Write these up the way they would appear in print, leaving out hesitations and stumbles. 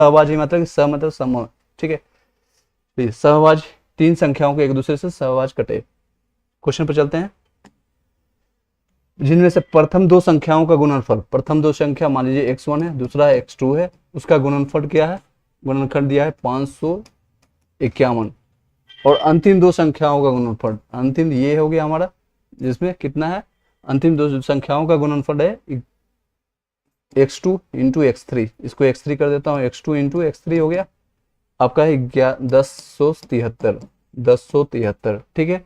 सहभाजी मतलब स मतलब समूह, ठीक है। तो सहभाज, तीन संख्याओं के एक दूसरे से सहभाज कटे। क्वेश्चन पर चलते हैं। जिनमें से प्रथम दो संख्याओं का गुणनफल, प्रथम दो संख्या मान लीजिए x1 है, दूसरा x2 है, उसका गुणनफल क्या है, गुणनखंड दिया है 551, और अंतिम दो संख्याओं का गुणनफल, अंतिम ये हो गया हमारा, जिसमें कितना है, अंतिम दो संख्याओं का गुणनफल है x2 इंटू x3, इसको x3 कर देता हूँ, x2 इंटू x3 हो गया आपका है 1073, ठीक है।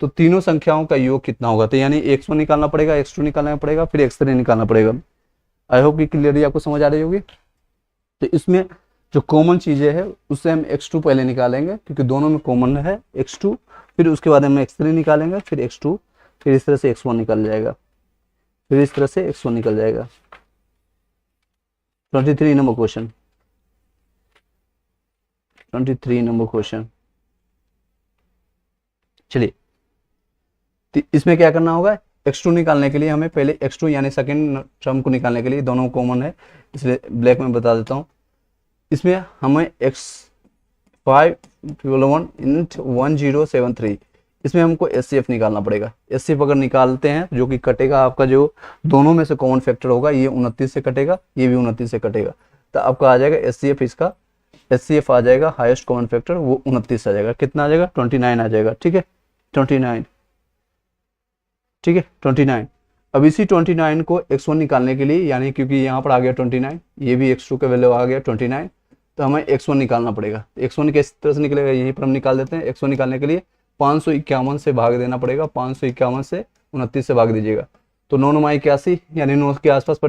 तो तीनों संख्याओं का योग कितना होगा, तो यानी x1 निकालना पड़ेगा, x2 निकालना पड़ेगा, फिर x3 निकालना पड़ेगा। आई होप कि क्लियरली आपको समझ आ रही होगी। तो इसमें जो कॉमन चीजें है उससे हम x2 पहले निकालेंगे, क्योंकि दोनों में कॉमन है x2, फिर उसके बाद हम x3 निकालेंगे, फिर x2, फिर इस तरह से x1 निकल जाएगा, फिर इस तरह से x1 निकल जाएगा। 23 नंबर क्वेश्चन, 23 नंबर क्वेश्चन। चलिए, तो इसमें क्या करना होगा, x2 निकालने के लिए हमें पहले x2 यानी सेकंड टर्म को निकालने के लिए, दोनों कॉमन है इसलिए ब्लैक में बता देता हूँ। इसमें हमें x511.1073, इसमें हमको HCF निकालना पड़ेगा। HCF अगर निकालते हैं, जो कि कटेगा आपका, जो दोनों में से कॉमन फैक्टर होगा, ये 29 से कटेगा, ये भी 29 से कटेगा, तो आपका आ जाएगा HCF, इसका HCF आ जाएगा हाईएस्ट कॉमन फैक्टर, वो 29 आ जाएगा। कितना आ जाएगा, 29 आ जाएगा, ठीक है, 29, ठीक है 29। अब इसी 29 को x1 निकालने के लिए, यानी क्योंकि यहाँ पर आ गया 29, ये भी x2 का वैल्यू आ गया 29, तो हमें x1 निकालना पड़ेगा। x1 किस तरह से निकलेगा, यहीं पर हम निकाल देते हैं। x1 निकालने के लिए 551 से भाग देना पड़ेगा, 551 से 29 से भाग दीजिएगा, तो 9 9 81, यानी 9 के आसपास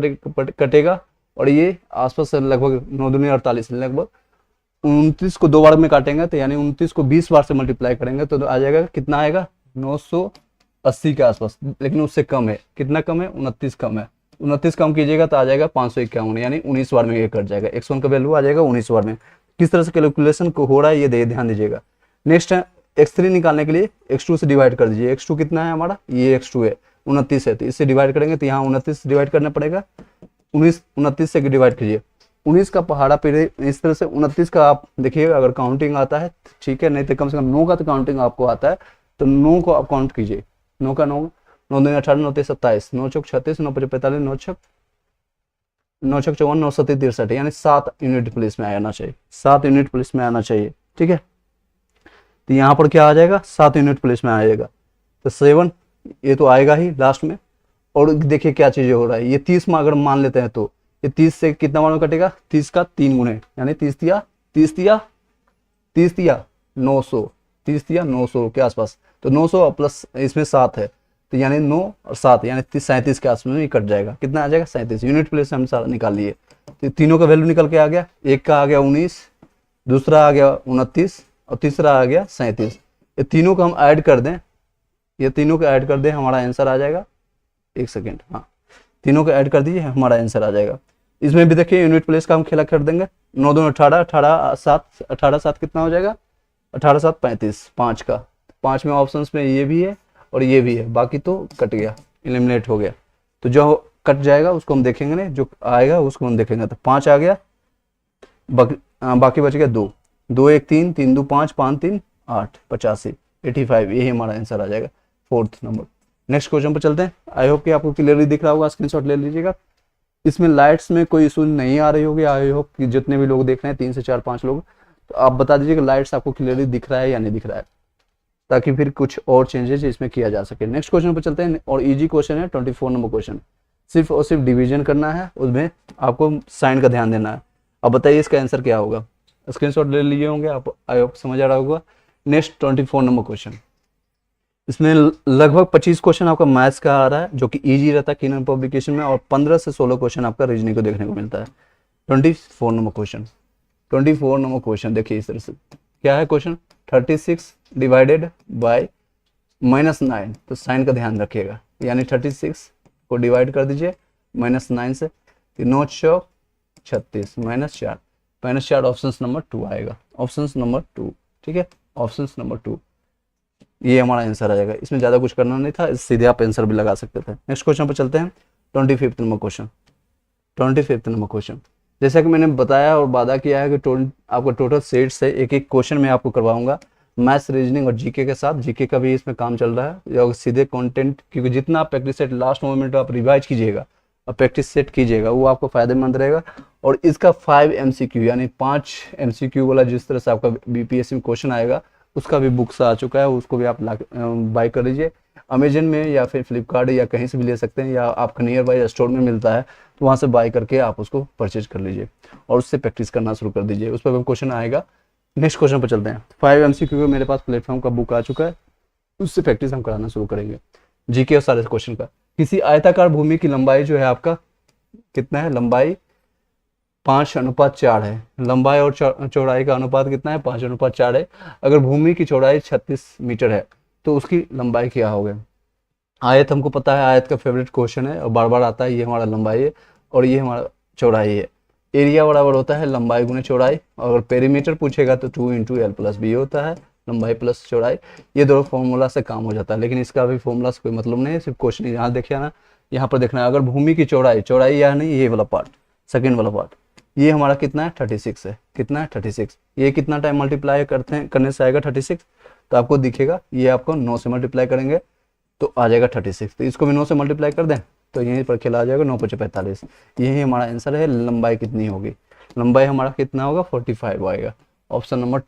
कटेगा, और ये आसपास लगभग 9 दूनी 48, लगभग 29 को 2 बार में काटेंगे, तो यानी 29 को 20 बार से मल्टीप्लाई करेंगे तो आ जाएगा, कितना आएगा, 980 के आसपास, लेकिन उससे कम है। कितना कम है, 29 कम है। 29 कम कीजिएगा तो आ जाएगा 551, यानी 19 बार में ये कट जाएगा। x1 का वैल्यू आ जाएगा 19 बार में। किस तरह से कैलकुलेशन को हो रहा है ये ध्यान दीजिएगा। नेक्स्ट है x3 निकालने के लिए x2 से डिवाइड कर दीजिए। x2 कितना है हमारा, ये x2 है 29 है, तो इससे डिवाइड करेंगे तो यहाँ 29 डिवाइड करना पड़ेगा, 29 से डिवाइड कीजिए। 19 का पहाड़ा पे इस तरह से 29 का आप देखिएगा, अगर काउंटिंग आता है ठीक है, नहीं तो कम से कम 9 का तो काउंटिंग आपको आता है, तो 9 को आप काउंट कीजिए। 9 का 9, 9 दूनी 18, 9 तेईस 27, 9 चौक 36, 9 पचे 45, 9 छक 54, 9 सत्ती 63, यानी 7 यूनिट पुलिस में आना चाहिए, 7 यूनिट पुलिस में आना चाहिए, ठीक है। तो यहाँ पर क्या आ जाएगा, 7 यूनिट पुलिस में आएगा, तो 7 ये तो आएगा ही लास्ट में। और देखिए क्या चीजें हो रहा है, ये 30 में अगर मान लेते हैं तो ये 30 से कितना मान कटेगा, 30 का 3 गुणे, यानी 30 तिया 900, 30 तिया 900 के आसपास, तो 900 प्लस इसमें 7 है, तो यानी 9 और 7 यानी 37 के आसपास में कट जाएगा। कितना आ जाएगा, 37 यूनिट प्लेस हम सारा निकाल लिए। तो तीनों का वैल्यू निकल के आ गया, एक का आ गया 19, दूसरा आ गया 29, और तीसरा आ गया 37। ये तीनों को हम ऐड कर दें, ये तीनों को ऐड कर दें, हमारा आंसर आ जाएगा, एक सेकेंड, हाँ तीनों को ऐड कर दीजिए, हमारा आंसर आ जाएगा। इसमें भी देखिए यूनिट प्लेस का हम खेला कर देंगे। 9 2 18, 18 7 कितना हो जाएगा, 18 7 35, 5 का 5 में ऑप्शंस में ये भी है और ये भी है, बाकी तो कट गया, एलिमिनेट हो गया। तो जो कट जाएगा उसको हम देखेंगे नहीं, जो आएगा उसको हम देखेंगे। तो 5 आ गया, बाकी बच गया 2 2 1 3 3 2 5 5 3 8 85, 85, यही हमारा आंसर आ जाएगा, 4th नंबर। नेक्स्ट क्वेश्चन पर चलते हैं। आई होप कि आपको क्लियरली दिख रहा होगा, स्क्रीनशॉट ले लीजिएगा। इसमें लाइट्स में कोई इशू नहीं आ रही होगी। आई होप कि जितने भी लोग देख रहे हैं 3 से 4 5 लोग, तो आप बता दीजिए कि लाइट्स आपको क्लियरली दिख रहा है या नहीं दिख रहा है, ताकि फिर कुछ और चेंजेस इसमें किया जा सके। नेक्स्ट क्वेश्चन पर चलते हैं, और इजी क्वेश्चन है 24 नंबर क्वेश्चन। सिर्फ और सिर्फ डिवीजन करना है, उसमें आपको साइन का ध्यान देना है। अब बताइए इसका आंसर क्या होगा, स्क्रीनशॉट ले लिए होंगे आप, आई होप समझ आ रहा होगा। नेक्स्ट 24 नंबर क्वेश्चन, इसमें लगभग 25 क्वेश्चन आपका मैथ्स का आ रहा है, जो कि इजी रहता है किन पब्लिकेशन में, और 15 से 16 क्वेश्चन आपका रीजनिंग को देखने को मिलता है। 24 नंबर क्वेश्चन, 24 नंबर क्वेश्चन देखिए इस तरह से क्या है क्वेश्चन, 36 डिवाइडेड बाय -9, तो साइन का ध्यान रखिएगा, यानी 36 को डिवाइड कर दीजिए -9 से, 9 चौक 36 -4 ऑप्शन नंबर 2 आएगा, ऑप्शन नंबर 2, ठीक है, ऑप्शन नंबर 2 ये हमारा आंसर आ जाएगा। इसमें ज़्यादा कुछ करना नहीं था, सीधे आप आंसर भी लगा सकते थे। नेक्स्ट क्वेश्चन पर चलते हैं, 25 नंबर क्वेश्चन। 25 नंबर क्वेश्चन, जैसा कि मैंने बताया और वादा किया है कि आपको टोटल सेट से एक एक क्वेश्चन मैं आपको करवाऊंगा, मैथ्स, रीजनिंग और जीके के साथ। जीके का भी इसमें काम चल रहा है, या सीधे कंटेंट, क्योंकि जितना आप प्रैक्टिस सेट लास्ट मोमेंट आप रिवाइज कीजिएगा और प्रैक्टिस सेट कीजिएगा वो आपको फायदेमंद रहेगा। और इसका 5 MCQ यानी 5 MCQ वाला जिस तरह से आपका बीपीएससी में क्वेश्चन आएगा उसका भी बुक्स आ चुका है, उसको भी आप बाय कर लीजिए। अमेजन में या फिर फ्लिपकार्ट या कहीं से भी ले सकते हैं, या आपका नियर बाई स्टोर में मिलता है तो वहाँ से बाय करके आप उसको परचेज कर लीजिए और उससे प्रैक्टिस करना शुरू कर दीजिए। उस पर क्वेश्चन आएगा। नेक्स्ट क्वेश्चन पर चलते हैं। 5 MCQ मेरे पास प्लेटफॉर्म का बुक आ चुका है, उससे प्रैक्टिस हम कराना शुरू करेंगे जीके और सारे क्वेश्चन का। किसी आयताकार भूमि की लंबाई जो है आपका कितना है, लंबाई 5:4 है। लंबाई और चौड़ाई का अनुपात कितना है, 5:4 है। अगर भूमि की चौड़ाई 36 मीटर है तो उसकी लंबाई क्या होगी। आयत हमको पता है, आयत का फेवरेट क्वेश्चन है और बार बार आता है। ये हमारा लंबाई है और ये हमारा चौड़ाई है। एरिया बराबर होता है लंबाई गुने चौड़ाई। अगर पेरीमीटर पूछेगा तो 2 × L+B होता है, लंबाई प्लस चौड़ाई। ये दोनों फॉर्मूला से काम हो जाता है, लेकिन इसका भी फॉर्मूला से कोई मतलब नहीं है, सिर्फ क्वेश्चन यहाँ देखिए ना, यहाँ पर देखना है। अगर भूमि की चौड़ाई यानी ये वाला पार्ट, सेकेंड वाला पार्ट, ये हमारा कितना है 36 है। कितना है 36। ये कितना टाइम मल्टीप्लाई करने से आएगा 36, तो आपको दिखेगा ये आपको 9 से मल्टीप्लाई करेंगे तो आ जाएगा 36। तो इसको भी 9 से मल्टीप्लाई कर दें तो यहीं पर खेला आ जाएगा 9 × 5 = 45। यही हमारा आंसर है। लंबाई कितनी होगी, लंबाई हमारा कितना होगा 45 आएगा। ऑप्शन नंबर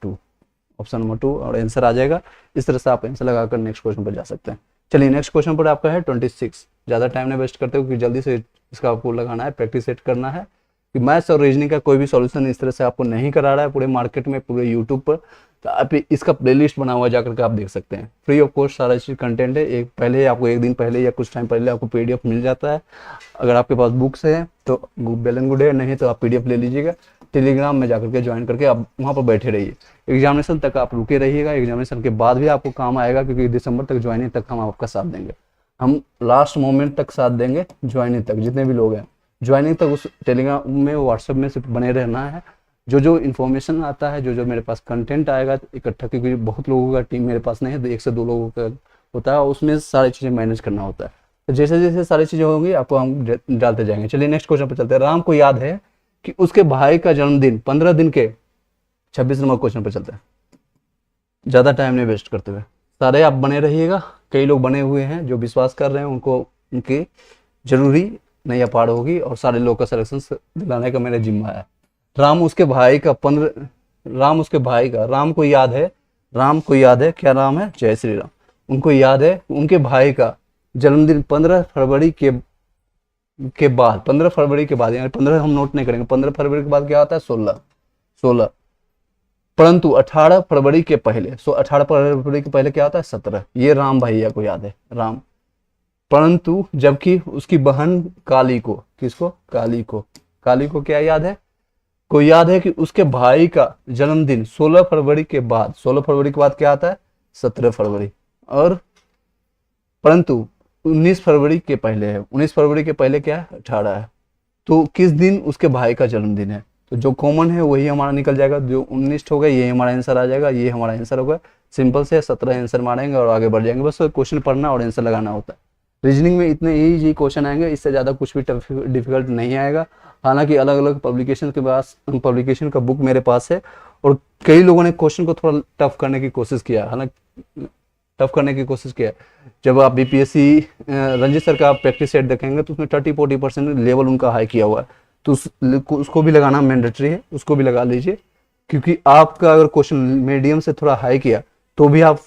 2 और आंसर आ जाएगा। इस तरह से आप आंसर लगाकर नेक्स्ट क्वेश्चन पर जा सकते हैं। चलिए नेक्स्ट क्वेश्चन पर आपका है 26। ज़्यादा टाइम नहीं वेस्ट करते हो क्योंकि जल्दी से इसका आपको लगाना है, प्रैक्टिस सेट करना है। कि मैथ्स और रीजनिंग का कोई भी सॉल्यूशन इस तरह से आपको नहीं करा रहा है पूरे मार्केट में, पूरे यूट्यूब पर। तो आप इसका प्लेलिस्ट बना हुआ जाकर के आप देख सकते हैं। फ्री ऑफ कॉस्ट सारा चीज़ कंटेंट है। एक पहले आपको एक दिन पहले या कुछ टाइम पहले आपको PDF मिल जाता है। अगर आपके पास बुक्स है तो वेल एंड गुड है, नहीं तो आप PDF ले लीजिएगा। टेलीग्राम में जाकर के ज्वाइन करके आप वहाँ पर बैठे रहिए। एग्जामिनेशन तक आप रुके रहिएगा, एग्जामिनेशन के बाद भी आपको काम आएगा, क्योंकि दिसंबर तक ज्वाइनिंग तक हम आपका साथ देंगे। हम लास्ट मोमेंट तक साथ देंगे, ज्वाइनिंग तक जितने भी लोग हैं ज्वाइनिंग तक उस टेलीग्राम में व्हाट्सएप में सिर्फ बने रहना है। जो इन्फॉर्मेशन आता है, जो मेरे पास कंटेंट आएगा इकट्ठा, क्योंकि बहुत लोगों का टीम मेरे पास नहीं है, 1 से 2 लोगों का होता है, उसमें सारी चीज़ें मैनेज करना होता है। तो जैसे जैसे सारी चीज़ें होंगी आपको हम डालते जाएंगे। चलिए नेक्स्ट क्वेश्चन पर चलते हैं। राम को याद है कि उसके भाई का जन्मदिन 15 दिन के 26 नंबर क्वेश्चन पर चलते हैं। ज़्यादा टाइम नहीं वेस्ट करते हुए सारे आप बने रहिएगा। कई लोग बने हुए हैं जो विश्वास कर रहे हैं, उनको उनकी जरूरी नहीं पार होगी और सारे लोग का सिलेक्शन दिलाने का मेरा जिम्मा है। राम उसके भाई का राम को याद है, क्या नाम है, जय श्री राम। उनको याद है उनके भाई का जन्मदिन 15 फरवरी के बाद, 15 फरवरी के बाद, यानी 15 हम नोट नहीं करेंगे, 15 फरवरी के बाद क्या आता है 16, परंतु 18 फरवरी के पहले, 18 फरवरी के पहले क्या आता है 17। ये राम भैया को याद है, राम। परंतु जबकि उसकी बहन काली को, किसको, काली को क्या याद है, को याद है कि उसके भाई का जन्मदिन 16 फरवरी के बाद, 16 फरवरी के बाद क्या आता है 17 फरवरी, और परंतु 19 फरवरी के पहले है, 19 फरवरी के पहले क्या है 18 है। तो किस दिन उसके भाई का जन्मदिन है, तो जो कॉमन है वही हमारा निकल जाएगा। जो 19 हो गया ये हमारा आंसर आ जाएगा, ये हमारा आंसर होगा। सिंपल से 17 आंसर मारेंगे और आगे बढ़ जाएंगे। बस क्वेश्चन पढ़ना और आंसर लगाना होता है। रीजनिंग में इतने ईजी क्वेश्चन आएंगे, इससे ज़्यादा कुछ भी डिफिकल्ट नहीं आएगा। हालांकि अलग अलग पब्लिकेशन का बुक मेरे पास है और कई लोगों ने क्वेश्चन को थोड़ा टफ करने की कोशिश किया, जब आप बीपीएससी रंजित सर का प्रैक्टिस सेट देखेंगे तो उसमें 30-40% लेवल उनका हाई किया हुआ है, तो उसको भी लगाना मैंडेटरी है, उसको भी लगा लीजिए। क्योंकि आपका अगर क्वेश्चन मीडियम से थोड़ा हाई किया तो भी आप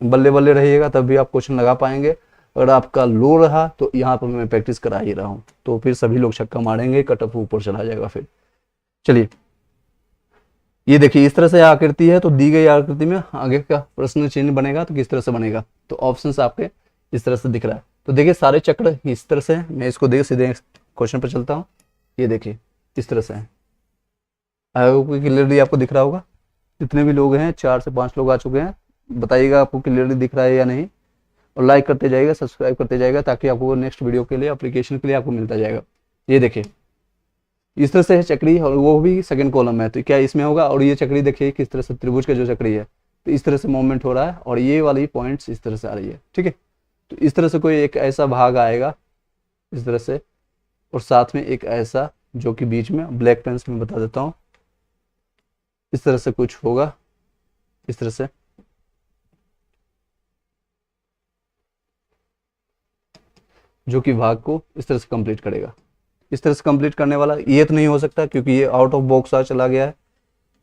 बल्ले बल्ले रहिएगा, तब भी आप क्वेश्चन लगा पाएंगे। अगर आपका लो रहा तो यहाँ पर मैं प्रैक्टिस करा ही रहा हूँ, तो फिर सभी लोग छक्का मारेंगे, कट ऑफ ऊपर चला जाएगा। फिर चलिए ये देखिए, इस तरह से आकृति है, तो दी गई आकृति में आगे का प्रश्न चिन्ह बनेगा तो किस तरह से बनेगा, तो ऑप्शंस आपके इस तरह से दिख रहा है। तो देखिए सारे चक्र इस तरह से, मैं इसको देख सीधे क्वेश्चन पर चलता हूँ। ये देखिए इस तरह से है, क्लियरली आपको दिख रहा होगा। जितने भी लोग हैं 4 से 5 लोग आ चुके हैं, बताइएगा आपको क्लियरली दिख रहा है या नहीं, और लाइक करते जाइएगा, सब्सक्राइब करते जाइएगा, ताकि आपको नेक्स्ट वीडियो के लिए, एप्लीकेशन के लिए आपको मिलता जाएगा। ये देखिए इस तरह से है चक्री, और वो भी सेकंड कॉलम है, तो क्या इसमें होगा। और ये चक्री देखिए किस तरह से, त्रिभुज का जो चक्री है, तो इस तरह से मूवमेंट हो रहा है और ये वाली पॉइंट्स इस तरह से आ रही है, ठीक है। तो इस तरह से कोई एक ऐसा भाग आएगा इस तरह से, और साथ में एक ऐसा जो कि बीच में ब्लैक पेन से मैं बता देता हूँ, इस तरह से कुछ होगा, इस तरह से, जो कि भाग को इस तरह से कंप्लीट करेगा। इस तरह से कंप्लीट करने वाला ये तो नहीं हो सकता क्योंकि ये आउट ऑफ बॉक्स आ चला गया है।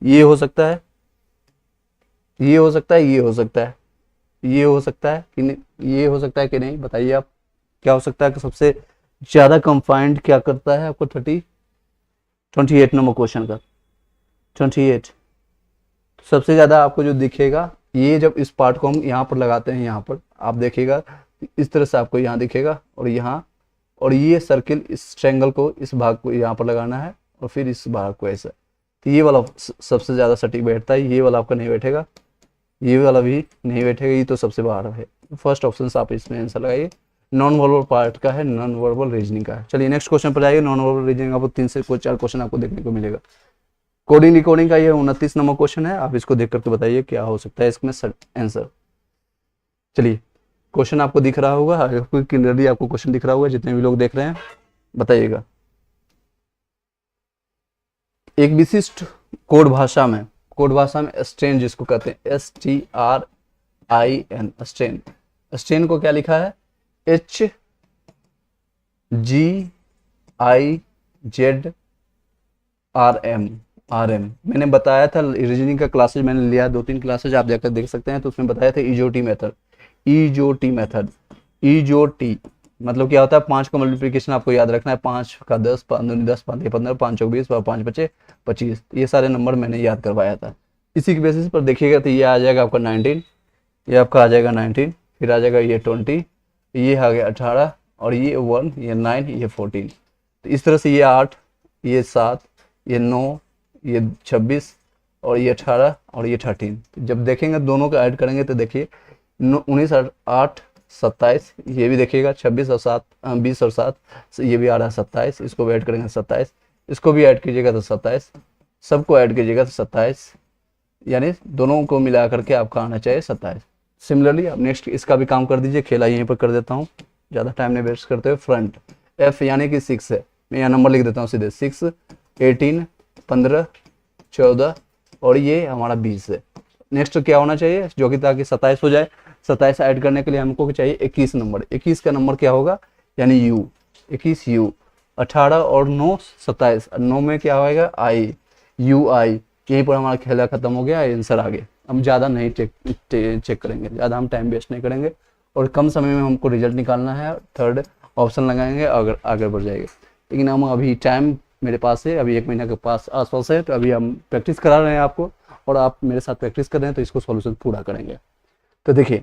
ये हो सकता है, ये हो सकता है, ये हो सकता है, ये हो सकता है कि नहीं, ये हो सकता है कि नहीं, बताइए आप क्या हो सकता है कि सबसे ज्यादा कंफाइंड क्या करता है आपको 28 नंबर क्वेश्चन का 28 सबसे ज्यादा आपको जो दिखेगा, ये जब इस पार्ट को हम यहाँ पर लगाते हैं, यहाँ पर आप देखिएगा इस तरह से आपको यहाँ दिखेगा और यहाँ, और ये सर्किल इस ट्रायंगल को इस भाग को यहाँ पर लगाना है और फिर इस भाग को ऐसा। तो ये वाला सबसे ज्यादा सटीक बैठता है, ये वाला आपका नहीं बैठेगा, ये वाला भी नहीं बैठेगा, ये तो सबसे बाहर है। फर्स्ट ऑप्शन से आप इसमें आंसर लगाइए। नॉन वर्बल पार्ट का है, नॉन वर्बल रीजनिंग का है। चलिए नेक्स्ट क्वेश्चन पर आइए। नॉन वर्बल रीजनिंग आपको 3 से 4 क्वेश्चन आपको देखने को मिलेगा। कोडिंग डिकोडिंग का ये 29 नंबर क्वेश्चन है, आप इसको देख करके बताइए क्या हो सकता है इसमें आंसर। चलिए क्वेश्चन आपको दिख रहा होगा, क्लियरली आपको क्वेश्चन दिख रहा होगा, जितने भी लोग देख रहे हैं बताइएगा। एक विशिष्ट कोड भाषा में स्ट्रेन जिसको कहते हैं STRIN स्ट्रेन को क्या लिखा है HGIZRM मैंने बताया था रीजनिंग का क्लासेज मैंने लिया 2-3 क्लासेज, आप जाकर देख सकते हैं। तो उसमें बताया था इजोटी मेथड मतलब क्या होता है 5 का मल्टीप्लिकेशन आपको याद रखना है, 5 का 10, 5 दूनी 10, 5 15, 5 चौक 20, 5 बचे 25, ये सारे नंबर मैंने याद करवाया था। इसी के बेसिस पर देखिएगा तो ये आ जाएगा आपका 19, ये आपका आ जाएगा 19, फिर आ जाएगा ये 20, ये आ गया 18 और ये 1, ये 9, ये 14। तो इस तरह से ये 8, ये 7, ये 9, ये 26 और ये 18 और ये 13। जब देखेंगे दोनों को ऐड करेंगे तो देखिए 19 और 8 27, ये भी देखिएगा 26 और 7 20 और 7 ये भी आ रहा है 27, इसको भी ऐड करेंगे 27, इसको भी ऐड कीजिएगा तो 27, सबको ऐड कीजिएगा तो 27, यानी दोनों को मिला करके आपका आना चाहिए 27। सिमिलरली अब नेक्स्ट इसका भी काम कर दीजिए, खेला यहीं पर कर देता हूँ, ज़्यादा टाइम नहीं वेस्ट करते हुए। फ्रंट F यानी कि 6 है, मैं यहाँ नंबर लिख देता हूँ सीधे 6, 18, 15, 14 और ये हमारा 20 है। नेक्स्ट क्या होना चाहिए जो कि ताकि 27 हो जाए। 27 ऐड करने के लिए हमको चाहिए 21 नंबर। 21 का नंबर क्या होगा यानी U, 21 U। 18 और 9 27, 9 में क्या होगा UI। यहीं पर हमारा खेला खत्म हो गया, आंसर आ गया। हम ज़्यादा नहीं चेक करेंगे, ज़्यादा हम टाइम वेस्ट नहीं करेंगे और कम समय में हमको रिजल्ट निकालना है। थर्ड ऑप्शन लगाएंगे अगर आगे बढ़ जाएंगे। लेकिन हम अभी टाइम मेरे पास है, अभी 1 महीने के पास आसपास है, तो अभी हम प्रैक्टिस करा रहे हैं आपको और आप मेरे साथ प्रैक्टिस कर रहे हैं तो इसको सॉल्यूशन पूरा करेंगे। तो देखिए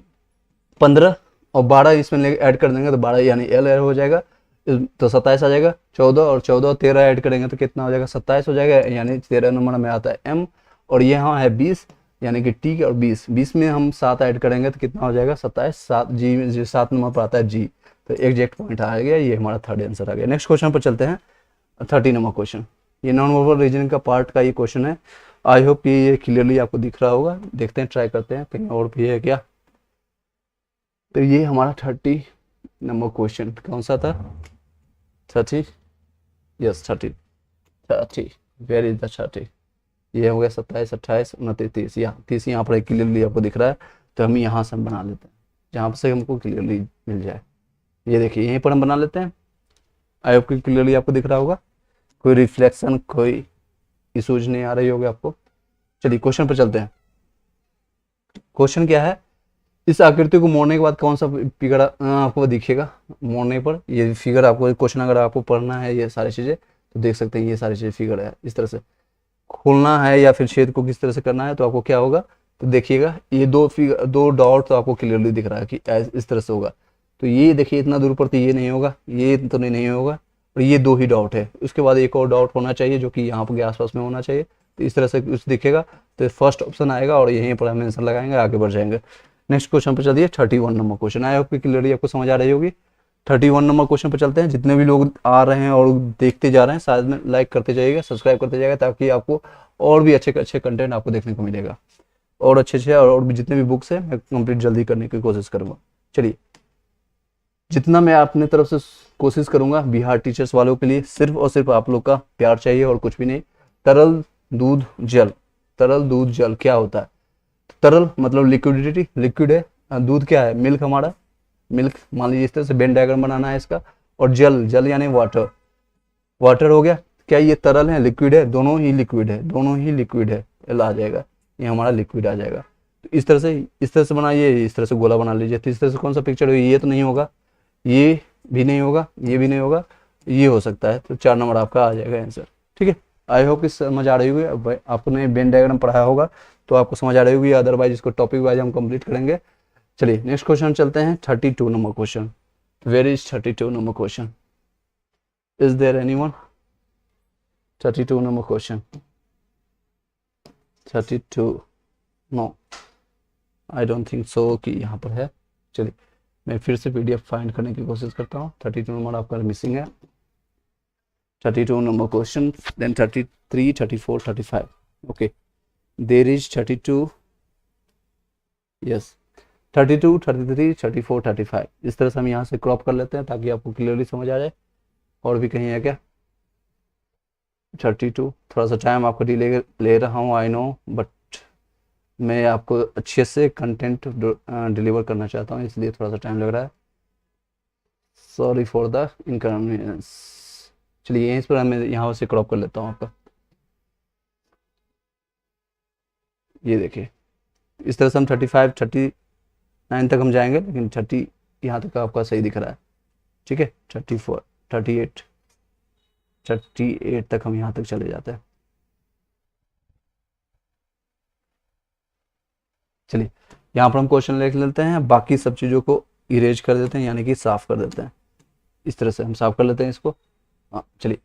15 और 12 इसमें ऐड कर देंगे तो 12 यानी L हो जाएगा तो 27 आ जाएगा। 14 और 13 ऐड करेंगे तो कितना हो जाएगा 27 हो जाएगा, यानी 13 नंबर में आता है M और यहाँ है 20 यानी कि T और 20 में हम 7 ऐड करेंगे तो कितना हो जाएगा 27। 7 G 7 नंबर पर आता है G, तो एग्जैक्ट पॉइंट आ गया, ये हमारा थर्ड आंसर आ गया। नेक्स्ट क्वेश्चन पर चलते हैं, 30 नंबर क्वेश्चन। ये नॉन वर्बल रीजनिंग का पार्ट का ये क्वेश्चन है। आई होप कि ये क्लियरली आपको दिख रहा होगा। देखते हैं, ट्राई करते हैं कहीं और भी है क्या। तो ये हमारा 30 नंबर क्वेश्चन कौन सा था 30, यस 30 वेयर इज द 30। ये हो गया 27, 28, 29, 30, यहाँ 30 यहाँ पर क्लियरली आपको दिख रहा है। तो हम यहाँ से हम बना लेते हैं जहाँ से हमको क्लियरली मिल जाए। ये देखिए यहीं पर हम बना लेते हैं। आई होप कि क्लियरली आपको दिख रहा होगा, कोई रिफ्लेक्शन कोई इशूज नहीं आ रही होगी आपको। चलिए क्वेश्चन पर चलते हैं। क्वेश्चन क्या है, इस आकृति को मोड़ने के बाद कौन सा फिगर आपको दिखेगा मोड़ने पर। ये फिगर आपको क्वेश्चन अगर आपको पढ़ना है ये सारी चीजें तो देख सकते हैं, ये सारी चीजें फिगर है। इस तरह से खोलना है या फिर छेद को किस तरह से करना है तो आपको क्या होगा, तो देखिएगा ये दो डॉट तो आपको क्लियरली दिख रहा है कि इस तरह से होगा। तो ये देखिए इतना दूर पर तो ये नहीं होगा, ये तो नहीं होगा, और ये 2 ही डॉट है। उसके बाद एक और डॉट होना चाहिए जो कि यहाँ पर आसपास में होना चाहिए। तो इस तरह से कुछ दिखेगा तो फर्स्ट ऑप्शन आएगा और यहीं पर हम आंसर लगाएंगे, आगे बढ़ जाएंगे। नेक्स्ट क्वेश्चन पर चलिए, 31 नंबर क्वेश्चन। आई होप कि क्लियरली आपको समझ आ रही होगी। 31 नंबर क्वेश्चन पर चलते हैं। जितने भी लोग आ रहे हैं और देखते जा रहे हैं शायद में लाइक करते जाइएगा, सब्सक्राइब करते जाइएगा, ताकि आपको और भी अच्छे कंटेंट आपको देखने को मिलेगा और अच्छे और भी जितने भी बुक्स है मैं कंप्लीट जल्दी करने की कोशिश करूँगा। चलिए जितना मैं अपने तरफ से कोशिश करूंगा बिहार टीचर्स वालों के लिए, सिर्फ और सिर्फ आप लोग का प्यार चाहिए और कुछ भी नहीं। तरल दूध जल, तरल दूध जल क्या होता है? तरल मतलब लिक्विडिटी, लिक्विड है। दूध क्या है? मिल्क हमारा, मिल्क मान लीजिए। इस तरह से वेन डायग्राम बनाना है इसका। और जल, जल यानी वाटर, वाटर हो गया। क्या ये तरल है, लिक्विड है? दोनों ही लिक्विड है, दोनों ही लिक्विड है। एल आ जाएगा, ये हमारा लिक्विड आ जाएगा। तो इस तरह से बनाइए, इस तरह से गोला बना लीजिए। तो इस तरह से कौन सा पिक्चर होगी? ये तो नहीं होगा, ये भी नहीं होगा, ये भी नहीं होगा, ये हो सकता है। तो 4 नंबर आपका आ जाएगा आंसर। ठीक है, आई होप कि समझ आ रही होगी। अब आपने वेन डायग्राम पढ़ाया होगा तो आपको समझ आ रही होगी, अदरवाइज इसको टॉपिक वाइज हम कंप्लीट करेंगे। चलिए नेक्स्ट क्वेश्चन चलते हैं। 32 number question. Where is 32 number question? Is there anyone? 32 number question, 32, no I don't think so कि यहाँ पर है। चलिए मैं फिर से पीडीएफ फाइंड करने की कोशिश करता हूँ। 32 नंबर आपका मिसिंग है। 32 number question, then 33, 34, 35। Okay, there is 32, yes 32, 33, 34, 35। इस तरह से हम यहाँ से क्रॉप कर लेते हैं ताकि आपको क्लियरली समझ आ जाए। और भी कहीं है क्या? 32, थोड़ा सा टाइम आपको डिले ले रहा हूँ, आई नो, बट मैं आपको अच्छे से कंटेंट डिलीवर करना चाहता हूँ, इसलिए थोड़ा सा टाइम लग रहा है। Sorry for the inconvenience. चलिए यहीं पर मैं यहाँ से क्रॉप कर लेता हूँ आपका। ये देखिए, इस तरह से हम 35, 39 तक हम जाएंगे, लेकिन 30 यहाँ तक आपका सही दिख रहा है। ठीक है, 34, 38, 38 तक हम यहाँ तक चले जाते हैं। चलिए यहाँ पर हम क्वेश्चन लिख लेते हैं, बाकी सब चीज़ों को इरेज कर देते हैं, यानी कि साफ कर देते हैं। इस तरह से हम साफ कर लेते हैं इसको। हाँ चलिए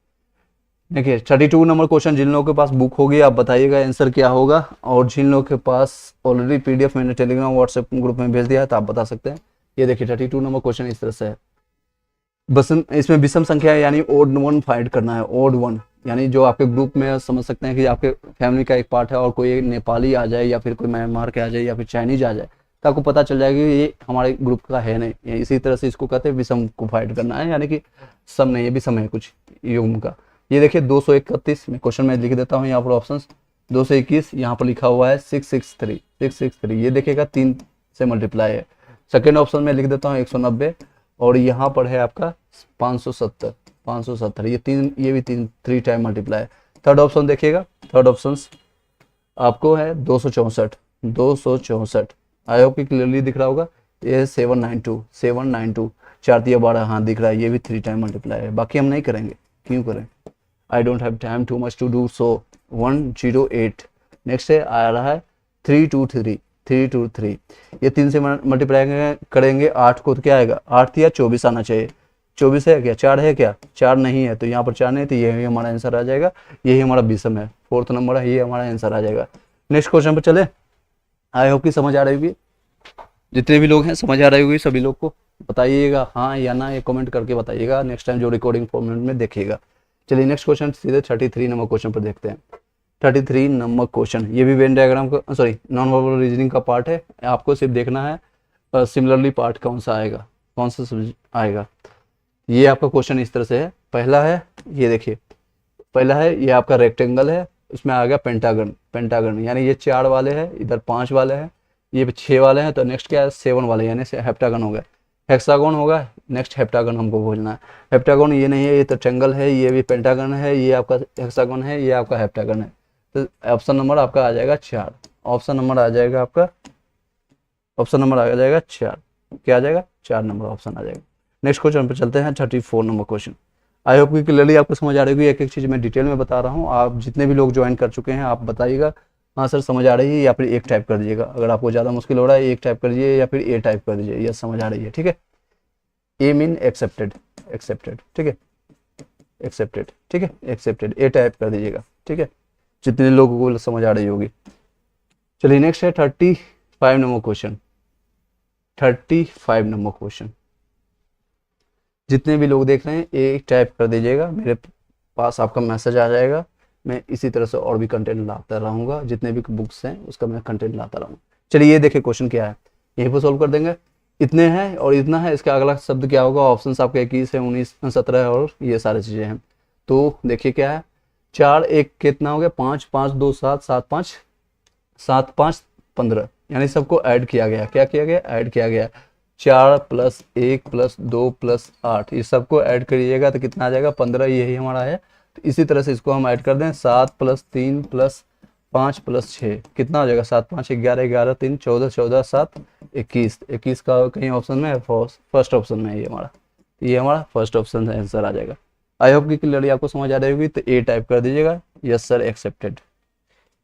देखिए 32 नंबर क्वेश्चन। जिन लोगों के पास बुक होगी आप बताइएगा आंसर क्या होगा, और जिन लोगों के पास ऑलरेडी पीडीएफ मैंने टेलीग्राम व्हाट्सएप ग्रुप में भेज दिया है तो आप बता सकते हैं। ये देखिए 32 नंबर क्वेश्चन इस तरह से है। बस इसमें विषम संख्या यानी ओड वन फाइंड करना है। ओड वन यानी जो आपके ग्रुप में समझ सकते हैं कि आपके फैमिली का एक पार्ट है और कोई नेपाली आ जाए या फिर कोई म्यांमार के आ जाए या फिर चाइनीज आ जाए तो आपको पता चल जाएगा कि ये हमारे ग्रुप का है नहीं। इसी तरह से इसको कहते हैं विषम को फाइंड करना है, यानी कि सम नहीं है, विषम है कुछ युग्म का। ये देखिए 231 में क्वेश्चन में लिख देता हूँ यहाँ पर ऑप्शन। 221 यहाँ पर लिखा हुआ है 663, 663 ये देखिएगा 3 से मल्टीप्लाई है। सेकेंड ऑप्शन में लिख देता हूँ 190, और यहाँ पर है आपका 570, 570 ये भी 3 टाइम मल्टीप्लाई है। थर्ड ऑप्शन देखिएगा, थर्ड ऑप्शन आपको है 264, 264 आई होप कि क्लियरली दिख रहा होगा। ये 792, 792 4 तिया 12, हाँ दिख रहा है, ये भी 3 टाइम मल्टीप्लाई है। बाकी हम नहीं करेंगे, क्यों करें? I don't have time too much to do so. 108 next है आ रहा है 323, 323 ये 3 से मल्टीप्लाई करेंगे 8 को तो क्या आएगा? 8 तिया 24 आना चाहिए। 24 है क्या? 4 है क्या? 4 नहीं है, तो यहाँ पर 4 नहीं, तो यही हमारा आंसर आ जाएगा। यही हमारा विषम है, 4th नंबर है, ये हमारा आंसर आ जाएगा। नेक्स्ट क्वेश्चन पर चले। आई होप कि समझ आ रही होगी, जितने भी लोग हैं समझ आ रही होगी, सभी लोग को बताइएगा हाँ या ना, ये कमेंट करके बताइएगा नेक्स्ट टाइम जो रिकॉर्डिंग फॉर्मेट में देखिएगा। चलिए नेक्स्ट क्वेश्चन सीधे 33 नंबर क्वेश्चन पर देखते हैं। 33 नंबर क्वेश्चन, ये भी वेन डायग्राम का सॉरी नॉन वर्बल रीजनिंग का पार्ट है। आपको सिर्फ देखना है सिमिलरली पार्ट कौन सा आएगा, कौन सा आएगा। ये आपका क्वेश्चन इस तरह से है। पहला है, ये देखिए पहला है, ये आपका रेक्टेंगल है, उसमें आ गया पेंटागन, पेंटागन यानी ये 4 वाले हैं, इधर 5 वाले हैं, ये 6 वाले हैं, तो नेक्स्ट क्या है 7 वाले यानी हेप्टागन हो गया। हेक्सागन होगा, नेक्स्ट हेप्टागन हमको खोजना है। हेप्टागन ये नहीं है, ये तो ट्रायंगल है, ये भी पेंटागन है, ये आपका हेक्सागन है, ये आपका हेप्टागन है। तो ऑप्शन नंबर आपका आ जाएगा 4। ऑप्शन नंबर आ जाएगा आपका, ऑप्शन नंबर आ जाएगा 4। क्या आ जाएगा? 4 नंबर ऑप्शन आ जाएगा। नेक्स्ट क्वेश्चन पर चलते हैं 34 नंबर क्वेश्चन। आई होप कि क्लियरली आपको समझ आ रही होगी, एक एक चीज़ मैं डिटेल में बता रहा हूँ। आप जितने भी लोग ज्वाइन कर चुके हैं आप बताइएगा हाँ सर समझ आ रही है, या फिर एक टाइप कर दीजिएगा। अगर आपको ज़्यादा मुश्किल हो रहा है एक टाइप कर दीजिए, या फिर ए टाइप कर दीजिए, यस समझ आ रही है, ठीक है। ए मीन एक्सेप्टेड, एक्सेप्टेड, ठीक है, एक्सेप्टेड, ठीक है, एक्सेप्टेड, ए टाइप कर दीजिएगा, ठीक है, जितने लोगों को समझ आ रही होगी। चलिए नेक्स्ट है 35 नंबर क्वेश्चन। 35 नंबर क्वेश्चन, जितने भी लोग देख रहे हैं एक टाइप कर दीजिएगा, मेरे पास आपका मैसेज आ जाएगा। मैं इसी तरह से और भी कंटेंट लाता रहूँगा, जितने भी बुक्स हैं उसका मैं कंटेंट लाता रहूँगा। चलिए ये देखिए क्वेश्चन क्या है, यहीं पर सोल्व कर देंगे। इतने हैं और इतना है, इसका अगला शब्द क्या होगा? ऑप्शन आपका 21 है, 19, 17 है और ये सारी चीज़ें हैं। तो देखिए क्या है, 4 1 कितना हो गया? 5, 5 2 7, 7 5 7 5 15, यानी सबको ऐड किया गया। क्या किया गया? ऐड किया गया। 4 + 1 + 2 + 8, ये सबको ऐड करिएगा तो कितना आ जाएगा? 15, यही हमारा है। तो इसी तरह से इसको हम ऐड कर दें, 7 + 3 + 5 + 6 कितना हो जाएगा? 7 5 11, 11 3 14, 14 7 21, 21 का कहीं ऑप्शन में है? फर्स्ट ऑप्शन में है ये हमारा। ये हमारा फर्स्ट ऑप्शन है, आंसर आ जाएगा। आई होप कि क्लियरली आपको समझ आ रही होगी। तो ए टाइप कर दीजिएगा। Yes sir, accepted,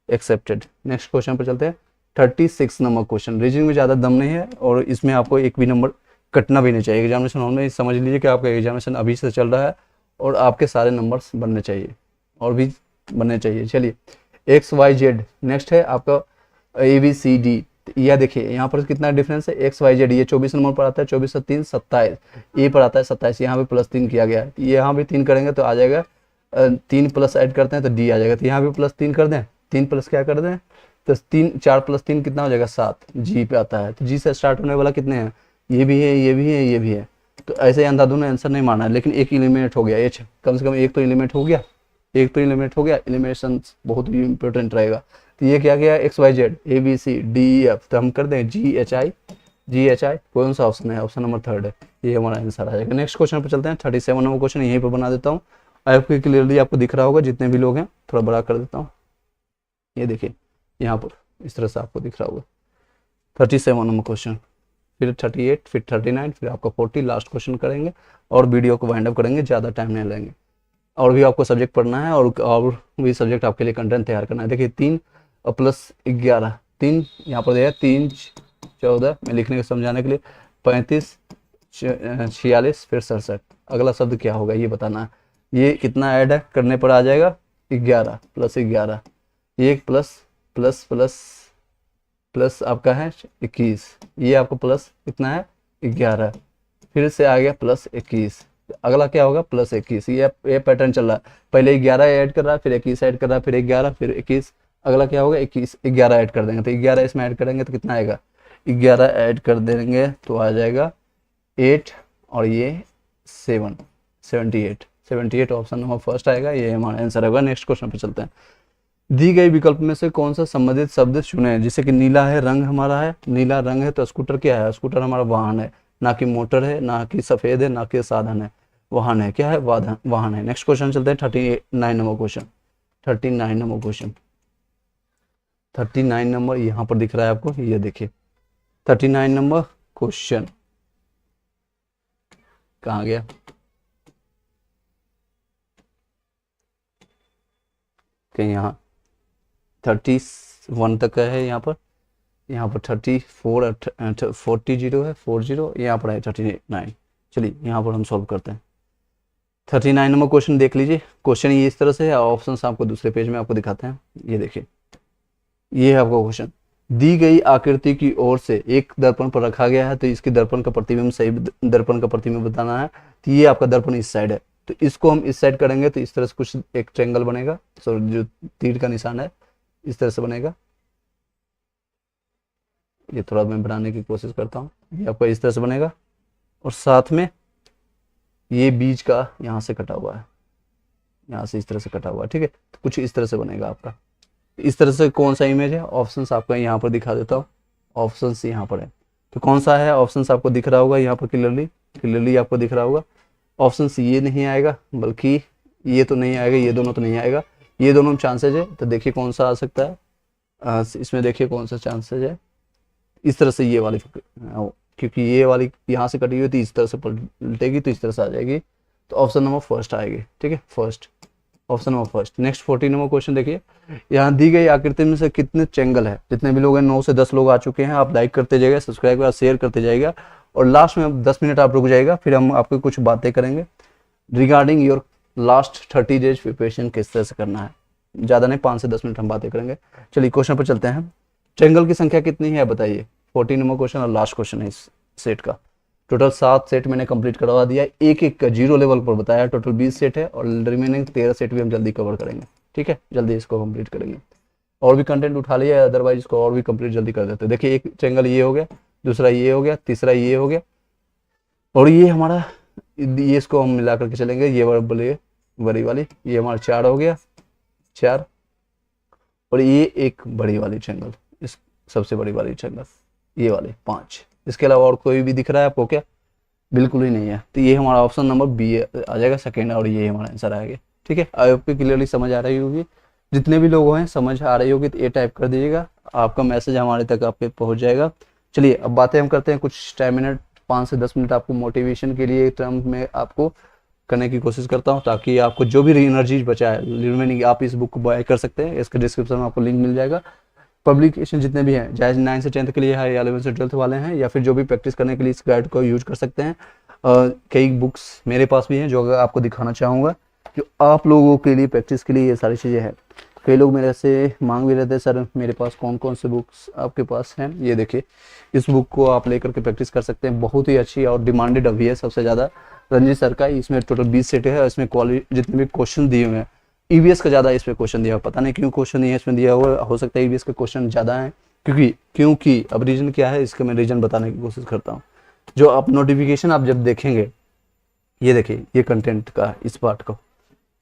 accepted. Next question पर चलते हैं। 36 नंबर क्वेश्चन। रीजनिंग में ज़्यादा दम नहीं है और इसमें आपको एक भी नंबर कटना भी नहीं चाहिए। एग्जामिनेशन हॉल में समझ लीजिए कि आपका एग्जामिनेशन अभी से चल रहा है और आपके सारे नंबर्स बनने चाहिए और भी बनने चाहिए। चलिए, एक्स वाई जेड नेक्स्ट है आपका, ए बी सी डी। यह देखिए यहाँ पर कितना डिफरेंस है, एक्स वाई जेड। ये 24 नंबर पर आता है, 24 से 3 27, ए पर आता है 27, यहाँ पे +3 किया गया है। यहाँ भी 3 करेंगे तो आ जाएगा 3 प्लस ऐड करते हैं तो डी आ जाएगा। तो यहाँ भी +3 कर दें, 3 प्लस क्या कर दें तो 3, 4 + 3 कितना हो जाएगा? 7, जी पे आता है। तो जी से स्टार्ट होने वाला कितने हैं? ये भी है, ये भी है, ये भी है। तो ऐसे अंधाधुन आंसर नहीं मारना है, लेकिन एक एलिमिनेट हो गया, एच कम से कम एक तो एलिमिनेट हो गया, एक तो एलिमिनेट हो गया। एलिमिनेशन बहुत ही इंपॉर्टेंट रहेगा। तो ये क्या गया? X y z, a b c d e f. तो हम कर दें जी H I, ji H I. कौन सा ऑप्शन है? ऑप्शन नंबर 3 है, ये हमारा आंसर आ जाएगा। नेक्स्ट क्वेश्चन पर चलते हैं। 37 नंबर क्वेश्चन यहीं पर बना देता हूँ। आई होप कि क्लियरली आपको दिख रहा होगा, जितने भी लोग हैं। थोड़ा बड़ा कर देता हूँ, ये देखिए यहाँ पर इस तरह से आपको दिख रहा होगा। 37 नंबर क्वेश्चन, फिर 38, फिर 39, फिर आपका 40, लास्ट क्वेश्चन करेंगे और वीडियो को वाइंड अप करेंगे, ज़्यादा टाइम नहीं लेंगे। और भी आपको सब्जेक्ट पढ़ना है और भी सब्जेक्ट आपके लिए कंटेंट तैयार करना है। देखिए 3 + 11, 3 यहाँ पर दिया, 3 14 में लिखने को समझाने के लिए, 35 46 फिर 67। अगला शब्द क्या होगा ये बताना है। ये कितना ऐड है करने पर आ जाएगा? 11 + 11, 1 प्लस आपका है 21, ये आपको प्लस कितना है? 11, फिर से आ गया +21। अगला क्या होगा? +21। ये पैटर्न चल रहा है, पहले 11 ऐड कर रहा है, फिर 21 ऐड कर रहा है, फिर 11, फिर 21। अगला क्या होगा? 21, 11 ऐड कर देंगे तो 11 इसमें ऐड करेंगे तो कितना आएगा? 11 ऐड कर देंगे तो आ जाएगा 8 और ये 7, 78। 78 ऑप्शन नंबर फर्स्ट आएगा, ये हमारा आंसर होगा। नेक्स्ट क्वेश्चन पे चलते हैं। दी गई विकल्प में से कौन सा संबंधित शब्द चुने? जैसे कि नीला है, रंग हमारा है, नीला रंग है तो स्कूटर क्या है? स्कूटर हमारा वाहन है, ना कि मोटर है, ना कि सफेद है, ना कि साधन है, वाहन है। क्या है? वाहन है। नेक्स्ट क्वेश्चन चलते हैं। 39 number question. 39 number question, 39 number यहाँ पर दिख रहा है आपको, ये देखिए 39 नंबर क्वेश्चन कहाँ गया? कहीं यहाँ 31 तक का है, यहाँ पर 34 40 है, 40 यहाँ पर है 39। चलिए यहाँ पर हम सॉल्व करते हैं। 39 नंबर क्वेश्चन देख लीजिए। क्वेश्चन ये इस तरह से है, ऑप्शंस आपको दूसरे पेज में आपको दिखाते हैं। ये देखिए, ये है आपका क्वेश्चन। दी गई आकृति की ओर से एक दर्पण पर रखा गया है, तो इसकी दर्पण का प्रतिबिंब सही दर्पण का प्रतिबिंब बताना है। तो ये आपका दर्पण इस साइड है, तो इसको हम इस साइड करेंगे तो इस तरह से कुछ एक ट्रायंगल बनेगा। सो जो तीर का निशान है इस तरह से बनेगा। ये थोड़ा मैं बनाने की कोशिश करता हूँ। ये आपका इस तरह से बनेगा और साथ में ये बीच का यहाँ से कटा हुआ है, यहाँ से इस तरह से कटा हुआ है, ठीक है। तो कुछ इस तरह से बनेगा आपका। इस तरह से कौन सा इमेज है? ऑप्शंस आपका यहाँ पर दिखा देता हूँ। ऑप्शंस यहाँ पर है, तो कौन सा है? ऑप्शंस आपको दिख रहा होगा यहाँ पर, क्लियरली आपको दिख रहा होगा। ऑप्शंस ये नहीं आएगा, बल्कि ये तो नहीं आएगा, ये दोनों तो नहीं आएगा, ये दोनों चांसेज है। तो देखिए कौन सा आ सकता है इसमें, देखिए कौन सा चांसेज है। इस तरह से ये वाली, क्योंकि ये वाली यहाँ से कटी हुई थी, इस तरह से पलटेगी तो इस तरह से आ जाएगी। तो ऑप्शन नंबर फर्स्ट आएगी, ठीक है, first, option number first. Next 40 number question देखिए। यहाँ दी गई आकृति में से कितने ट्रायंगल है? जितने भी लोग हैं, 9 से 10 लोग आ चुके हैं। आप लाइक करते जाइएगा, सब्सक्राइब और शेयर करते जाइएगा और लास्ट में 10 मिनट आप रुक जाएगा, फिर हम आपको कुछ बातें करेंगे regarding your last 30 days preparation किस तरह से करना है। ज़्यादा नहीं, 5 से 10 मिनट हम बातें करेंगे। चलिए क्वेश्चन पर चलते हैं। ट्रायंगल की संख्या कितनी है बताइए? 40 नंबर क्वेश्चन और लास्ट क्वेश्चन है इस सेट का। टोटल 7 सेट मैंने कंप्लीट करवा दिया, एक एक का 0 लेवल पर बताया। टोटल 20 सेट है और रिमेनिंग 13 सेट भी हम जल्दी कवर करेंगे, ठीक है, जल्दी इसको कंप्लीट करेंगे। और भी कंटेंट उठा लिया, अदरवाइज इसको और भी कंप्लीट जल्दी कर देते हैं। देखिए एक ट्रायंगल ये हो गया, दूसरा ये हो गया, तीसरा ये हो गया, और ये हमारा, ये इसको हम मिला करके चलेंगे, ये बड़ी वाली, ये हमारा 4 हो गया, 4, और ये एक बड़ी वाली ट्रायंगल, इस सबसे बड़ी वाली ट्रायंगल, ये वाली 5। इसके अलावा और कोई भी दिख रहा है आपको क्या? बिल्कुल ही नहीं है। तो ये हमारा ऑप्शन नंबर बी आ जाएगा सेकेंड, और ये हमारा आंसर आएगा। ठीक है, आई होप क्लियरली समझ आ रही होगी। जितने भी लोग हैं समझ आ रही होगी तो ये टाइप कर दीजिएगा, आपका मैसेज हमारे तक आपके पहुंच जाएगा। चलिए अब बातें हम करते हैं कुछ 10 मिनट, 5 से 10 मिनट आपको मोटिवेशन के लिए टर्म में आपको करने की कोशिश करता हूं, ताकि आपको जो भी एनर्जी बचा है रिमेनिंग, आप इस बुक को बाय कर सकते हैं। इसके डिस्क्रिप्शन में आपको लिंक मिल जाएगा। पब्लिकेशन जितने भी हैं, चाहे 9 से 10th के लिए है या 11 से 12th वाले हैं, या फिर जो भी प्रैक्टिस करने के लिए इस गाइड को यूज कर सकते हैं। कई बुक्स मेरे पास भी हैं जो अगर आपको दिखाना चाहूँगा, जो आप लोगों के लिए प्रैक्टिस के लिए ये सारी चीज़ें हैं। कई लोग मेरे से मांग भी रहते हैं, सर मेरे पास कौन कौन से बुक्स आपके पास हैं। ये देखिए, इस बुक को आप लेकर के प्रैक्टिस कर सकते हैं। बहुत ही अच्छी और डिमांडेड अभी है सबसे ज़्यादा, रंजीत सर का। इसमें टोटल 20 सेट है, इसमें क्वालिटी जितने भी क्वेश्चन दिए हुए हैं, ईवीएस का ज़्यादा इसमें क्वेश्चन दिया हुआ, पता नहीं क्यों क्वेश्चन नहीं है इसमें दिया हुआ, हो सकता है ईवीएस के क्वेश्चन ज़्यादा हैं। क्योंकि अब रीज़न क्या है, इसका मैं रीज़न बताने की कोशिश करता हूँ। जो आप नोटिफिकेशन आप जब देखेंगे, ये देखिए, ये कंटेंट का इस पार्ट को,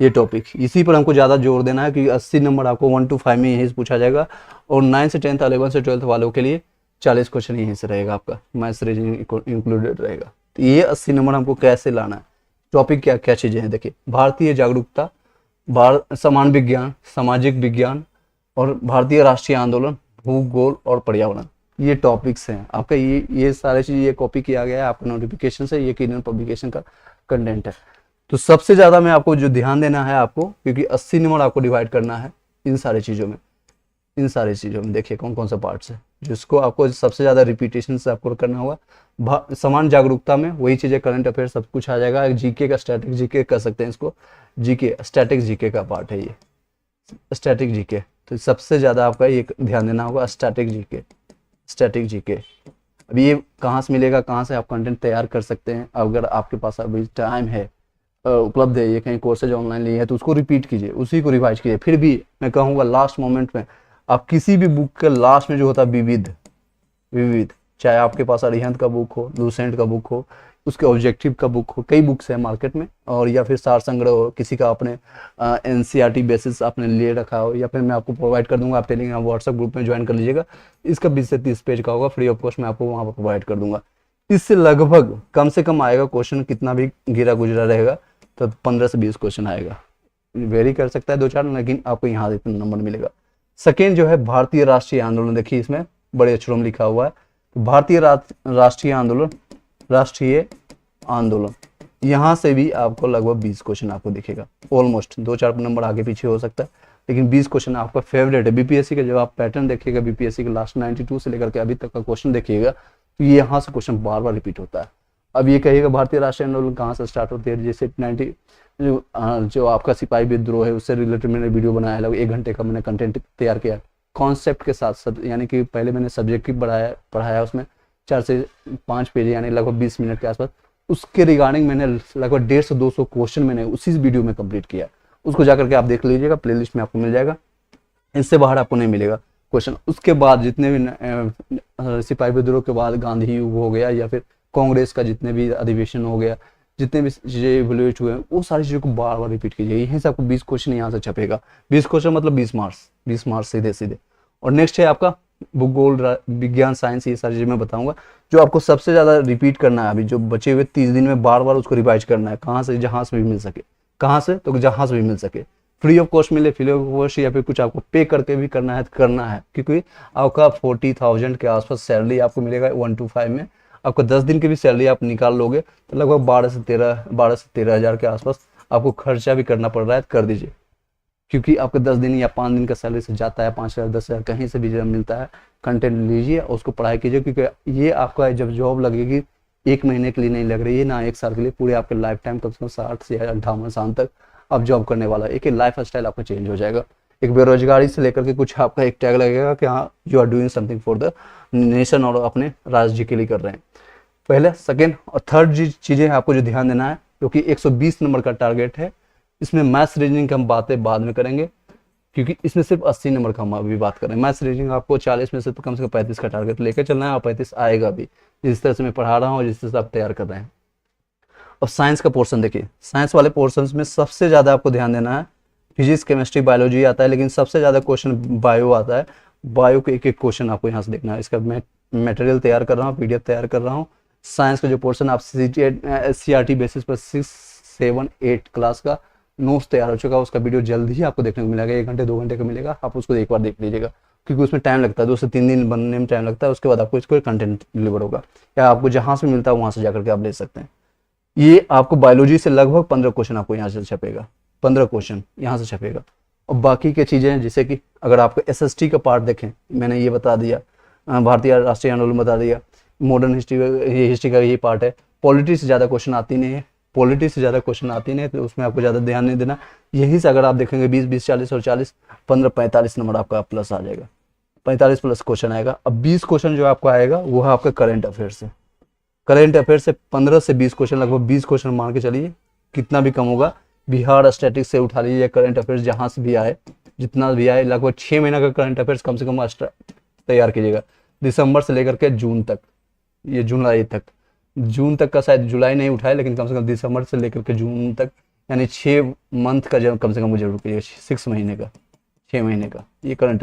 ये टॉपिक, इसी पर हमको ज़्यादा जोर देना है, क्योंकि 80 नंबर आपको 1 to 5 में यहीं से पूछा जाएगा, और 9 से 10th, 11 से 12th वालों के लिए 40 क्वेश्चन यहीं से रहेगा, आपका मैथ्स रीजनिंग इंक्लूडेड रहेगा। तो ये 80 नंबर हमको कैसे लाना है, टॉपिक क्या क्या चीज़ें हैं, देखिए, भारतीय जागरूकता, समान विज्ञान, सामाजिक विज्ञान, और भारतीय राष्ट्रीय आंदोलन, भूगोल और पर्यावरण, ये टॉपिक्स हैं आपका। ये सारी चीज़ ये कॉपी किया गया है आपका नोटिफिकेशन से, ये किरण पब्लिकेशन का कंटेंट है। तो सबसे ज़्यादा मैं आपको जो ध्यान देना है आपको, क्योंकि 80 नंबर आपको डिवाइड करना है इन सारी चीज़ों में। देखिए कौन कौन सा पार्ट्स है जिसको आपको सबसे ज़्यादा रिपीटेशन से आपको करना होगा। समान जागरूकता में वही चीज़ें, करंट अफेयर सब कुछ आ जाएगा। जीके का, स्टैटिक जीके कर सकते हैं इसको, जीके स्टैटिक जीके का पार्ट है ये, स्टैटिक जीके। तो सबसे ज़्यादा आपका ये ध्यान देना होगा, स्टैटिक जीके। अब ये कहाँ से मिलेगा, कहाँ से आप कंटेंट तैयार कर सकते हैं। अगर आपके पास अभी टाइम है, उपलब्ध है, ये कहीं कोर्सेज ऑनलाइन लिए है, तो उसको रिपीट कीजिए, उसी को रिवाइज कीजिए। फिर भी मैं कहूँगा लास्ट मोमेंट में आप किसी भी बुक के लास्ट में जो होता है विविध, चाहे आपके पास अरिहंत का बुक हो, लूसेंट का बुक हो, उसके ऑब्जेक्टिव का बुक हो, कई बुक्स हैं मार्केट में, और या फिर सार संग्रह हो, किसी का आपने एनसीईआरटी बेसिस आपने ले रखा हो, या फिर मैं आपको प्रोवाइड कर दूंगा, आप टेलीग्राम व्हाट्सएप ग्रुप में ज्वाइन कर लीजिएगा। इसका 20 से 30 पेज का होगा, फ्री ऑफ कॉस्ट मैं आपको वहाँ पर प्रोवाइड कर दूंगा। इससे लगभग कम से कम आएगा, क्वेश्चन कितना भी गिरा गुजरा रहेगा तो 15 से 20 क्वेश्चन आएगा। वेरी कर सकता है 2-4, लेकिन आपको यहाँ इतना नंबर मिलेगा। सेकेंड जो है भारतीय राष्ट्रीय आंदोलन, देखिए इसमें बड़े अक्षरों में लिखा हुआ है, तो भारतीय राष्ट्रीय आंदोलन, यहाँ से भी आपको लगभग 20 क्वेश्चन आपको दिखेगा। ऑलमोस्ट 2-4 नंबर आगे पीछे हो सकता है, लेकिन 20 क्वेश्चन आपका फेवरेट है। बीपीएससी का जब आप पैटर्न देखिएगा, बीपीएससी के लास्ट 92 से लेकर के अभी तक का क्वेश्चन देखिएगा, तो ये यहाँ से क्वेश्चन बार बार रिपीट होता है। अब ये कहिएगा भारतीय राष्ट्रीय आंदोलन कहाँ से स्टार्ट होती है, जैसे 90 जो आपका सिपाही विद्रोह है उससे रिलेटेड मैंने वीडियो बनाया है, लगभग 1 घंटे का मैंने कंटेंट तैयार किया कॉन्सेप्ट के साथ, यानी कि पहले मैंने सब्जेक्टिव पढ़ाया उसमें 4 से 5 पेज, यानी लगभग 20 मिनट के आसपास। उसके रिगार्डिंग मैंने लगभग 150 से 200 क्वेश्चन मैंने उसी वीडियो में कंप्लीट किया। उसको जाकर के आप देख लीजिएगा, प्लेलिस्ट में आपको मिल जाएगा, इससे बाहर आपको नहीं मिलेगा क्वेश्चन। उसके बाद जितने भी सिपाही विद्रोह के बाद गांधी युग हो गया, या फिर कांग्रेस का जितने भी अधिवेशन हो गया, जितने भी चीज़ें इवोल्यूट हुए, वो सारी चीज़ों को बार बार रिपीट कीजिए। यहीं से आपको 20 क्वेश्चन यहाँ से छपेगा। 20 क्वेश्चन मतलब 20 मार्क्स सीधे। और नेक्स्ट है आपका भूगोल, विज्ञान, साइंस, ये सारी चीज़ें मैं बताऊंगा जो आपको सबसे ज़्यादा रिपीट करना है। अभी जो बचे हुए 30 दिन में बार बार उसको रिवाइज करना है, कहाँ से, जहाँ से भी मिल सके, कहाँ से, तो जहाँ से भी मिल सके, फ्री ऑफ कॉस्ट मिले, फ्री ऑफ कॉस्ट, या फिर कुछ आपको पे करके भी करना है, क्योंकि आपका 40,000 के आसपास सैलरी आपको मिलेगा 1 to 5 में। आपको 10 दिन की भी सैलरी आप निकाल लोगे तो लगभग 12 से 13 हज़ार के आसपास आपको खर्चा भी करना पड़ रहा है, कर दीजिए, क्योंकि आपको 10 दिन या 5 दिन का सैलरी से जाता है, 5,000 10,000 कहीं से भी जब मिलता है। कंटेंट लीजिए और उसको पढ़ाई कीजिए, क्योंकि ये आपका जब जॉब लगेगी 1 महीने के लिए नहीं लग रही है ना 1 साल के लिए, पूरे आपके लाइफ टाइम कम से कम 60 से 58 साल तक आप जॉब करने वाला है। एक लाइफ स्टाइल आपका चेंज हो जाएगा। एक बेरोजगारी से लेकर के कुछ आपका एक टैग लगेगा कि हाँ you are doing something for the nation, और अपने राज्य के लिए कर रहे हैं। पहले, सेकेंड और थर्ड चीज़ें आपको जो ध्यान देना है, क्योंकि 120 नंबर का टारगेट है। इसमें मैथ्स रीजनिंग की हम बातें बाद में करेंगे। क्योंकि इसमें सिर्फ 80 नंबर का हम अभी बात कर रहे हैं। मैथ्स रीजनिंग आपको 40 में से तो कम 35 का टारगेट लेकर चलना है, और 35 आएगा भी, जिस तरह से मैं पढ़ा रहा हूँ और जिस तरह से आप तैयार कर रहे हैं। अब साइंस का पोर्शन देखिए, साइंस वाले पोर्शन में सबसे ज़्यादा आपको ध्यान देना है, फिजिक्स केमिस्ट्री बायोलॉजी आता है, लेकिन सबसे ज़्यादा क्वेश्चन बायो आता है। बायो के एक एक क्वेश्चन आपको यहाँ से देखना है। इसका मैं मटेरियल तैयार कर रहा हूँ, पीडीएफ तैयार कर रहा हूँ। साइंस का जो पोर्शन आप CRT बेसिस पर 6, 7, 8 क्लास का नोट्स तैयार हो चुका है, उसका वीडियो जल्द ही आपको देखने को मिलेगा, 1 घंटे 2 घंटे का मिलेगा, आप उसको एक बार देख लीजिएगा, क्योंकि उसमें टाइम लगता है, 2 से 3 दिन बनने में टाइम लगता है। उसके बाद आपको इसको कंटेंट डिलीवर होगा, या आपको जहाँ से मिलता है वहाँ से जाकर के आप ले सकते हैं। ये आपको बायोलॉजी से लगभग 15 क्वेश्चन आपको यहाँ से छपेगा, 15 क्वेश्चन यहाँ से छपेगा। और बाकी की चीज़ें जैसे कि अगर आपको SST का पार्ट देखें, मैंने ये बता दिया, भारतीय राष्ट्रीय आंदोलन बता दिया, मॉडर्न हिस्ट्री का ये पार्ट है। पॉलिटी से ज़्यादा क्वेश्चन आती नहीं है, पॉलिटी से ज़्यादा क्वेश्चन आती नहीं है, तो उसमें आपको ज़्यादा ध्यान नहीं देना। यहीं से अगर आप देखेंगे 20, 20, 40 और 40, 15, 45 नंबर आपका प्लस आ जाएगा, 45 प्लस क्वेश्चन आएगा। अब 20 क्वेश्चन जो आपको आएगा वो है आपका करंट अफेयर से। करंट अफेयर से 15 से 20 क्वेश्चन, लगभग 20 क्वेश्चन मान के चलिए, कितना भी कम होगा। बिहार स्टैटिक्स से उठा लीजिए, करंट अफेयर्स जहाँ से भी आए, जितना भी आए, लगभग 6 महीना का करंट अफेयर्स कम से कम तैयार कीजिएगा, दिसंबर से लेकर के जून तक, ये जुलाई तक, जून तक का शायद जुलाई नहीं उठाए, लेकिन कम से कम दिसंबर से लेकर के जून तक, यानी 6 मंथ का जब कम से कम जरूर कीजिएगा, 6 महीने का, 6 महीने का ये करंट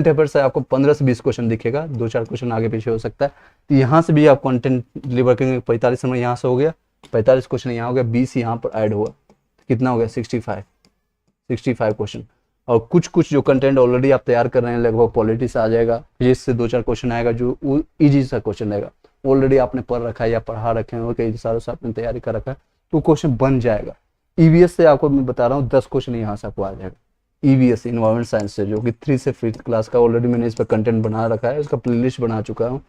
अफेयर से आपको 15 से 20 क्वेश्चन दिखेगा, 2-4 क्वेश्चन आगे पीछे हो सकता है। तो यहाँ से भी आप कंटेंट डिलीवर करेंगे। 45 नंबर यहाँ से हो गया, 45 क्वेश्चन यहाँ हो गया, 20 यहाँ पर ऐड हुआ, कितना हो गया 65 क्वेश्चन। और कुछ जो कंटेंट ऑलरेडी आप तैयार कर रहे हैं, लगभग पॉलिटी से आ जाएगा, फिजिक्स से 2-4 क्वेश्चन आएगा, जो ईजी सा क्वेश्चन आएगा, ऑलरेडी आपने पढ़ रखा है या पढ़ा रखे हैं और कई सालों से आपने तैयारी कर रखा है, तो क्वेश्चन बन जाएगा। EVS से आपको मैं बता रहा हूँ 10 क्वेश्चन यहाँ से आपको आ जाएगा। EVS इन्वायरमेंट साइंस से, जो कि 3 से 5th क्लास का ऑलरेडी मैंने इस पर कंटेंट बना रखा है, उसका प्लेलिस्ट बना चुका हूँ,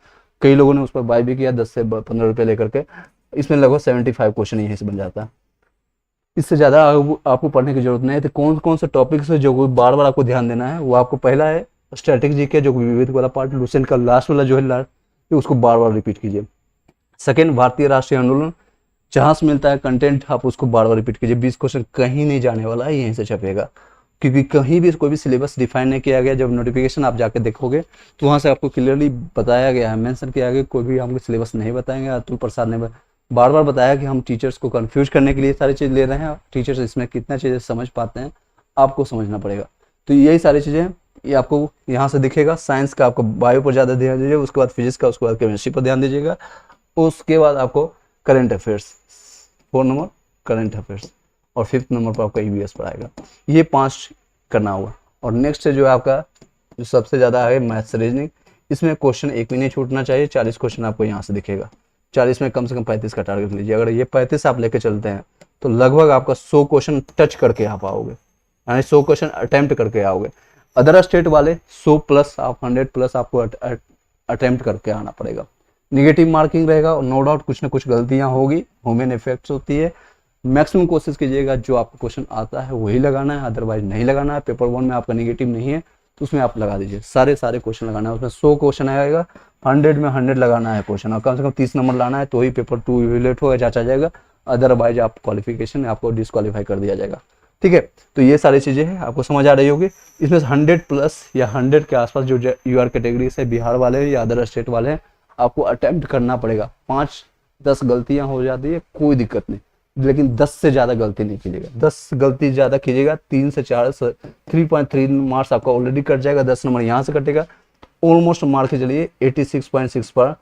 कई लोगों ने उस पर बाय भी किया 10 से 15 रुपये लेकर के। इसमें लगभग 75 क्वेश्चन यहीं से बन जाता है। इससे ज़्यादा आपको पढ़ने की जरूरत नहीं है। तो कौन कौन से टॉपिक्स है जो बार बार आपको ध्यान देना है, वो आपको पहला है स्ट्रेटेजी के, जो विविध वाला पार्ट, लुसेंट का लास्ट वाला जो है उसको बार बार रिपीट कीजिए। सेकेंड, भारतीय राष्ट्रीय आंदोलन, जहाँ से मिलता है कंटेंट आप उसको बार बार रिपीट कीजिए। 20 क्वेश्चन कहीं नहीं जाने वाला है, यहीं से छपेगा, क्योंकि कहीं भी कोई भी सिलेबस डिफाइन नहीं किया गया। जब नोटिफिकेशन आप जाके देखोगे तो वहाँ से आपको क्लियरली बताया गया है, मेंशन किया गया, कोई भी हमको सिलेबस नहीं बताएंगे। अतुल प्रसाद ने बार बार बताया कि हम टीचर्स को कंफ्यूज करने के लिए सारी चीज़ ले रहे हैं, टीचर्स इसमें कितना चीज़ें समझ पाते हैं आपको समझना पड़ेगा। तो यही सारी चीज़ें हैं, ये आपको यहाँ से दिखेगा। साइंस का आपको बायो पर ज़्यादा ध्यान दीजिएगा, उसके बाद फिजिक्स का, उसके बाद केमिस्ट्री पर ध्यान दीजिएगा, उसके बाद आपको current affairs 4 number current affairs, और 5th नंबर पर आपका EVS पर आएगा। ये 5 करना होगा। और नेक्स्ट जो है आपका जो सबसे ज़्यादा है मैथ्स रीजनिंग, इसमें क्वेश्चन एक भी नहीं छूटना चाहिए। 40 क्वेश्चन आपको यहाँ से दिखेगा, 40 में कम से कम 35 का टारगेट लीजिए। अगर ये 35 आप लेके चलते हैं तो लगभग आपका 100 क्वेश्चन टच करके आप आओगे, यानी 100 क्वेश्चन अटेम्प्ट करके आओगे। अदर स्टेट वाले 100 प्लस, आप 100 प्लस आपको अटेम्प्ट करके आना पड़ेगा। निगेटिव मार्किंग रहेगा और नो डाउट कुछ ना कुछ गलतियाँ होगी, ह्यूमन इफेक्ट्स होती है। मैक्सिमम कोशिश कीजिएगा जो आपको क्वेश्चन आता है वही लगाना है, अदरवाइज नहीं लगाना है। पेपर 1 में आपका निगेटिव नहीं है तो उसमें आप लगा दीजिए, सारे क्वेश्चन लगाना है। उसमें 100 क्वेश्चन आएगा, 100 में 100 लगाना है क्वेश्चन, और कम से कम 30 नंबर लाना है, तो ही पेपर 2 इवैल्यूएट होगा, जांचा जाएगा। अदरवाइज आप क्वालिफिकेशन आपको डिस्क्वालीफाई कर दिया जाएगा। ठीक है, तो ये सारी चीज़ें हैं, आपको समझ आ रही होगी। इसमें 100 प्लस या 100 के आसपास जो UR कैटेगरी से बिहार वाले या अदर स्टेट वाले हैं, आपको अटेम्प्ट करना पड़ेगा। 5-10 गलतियाँ हो जाती है, कोई दिक्कत नहीं, लेकिन 10 से ज़्यादा गलती नहीं कीजिएगा। 10 गलती ज़्यादा कीजिएगा, 3 से 4 3.3 मार्क्स आपका ऑलरेडी कट जाएगा, 10 नंबर यहाँ से कटेगा, ऑलमोस्ट मार्क के चलिए 86.6 पर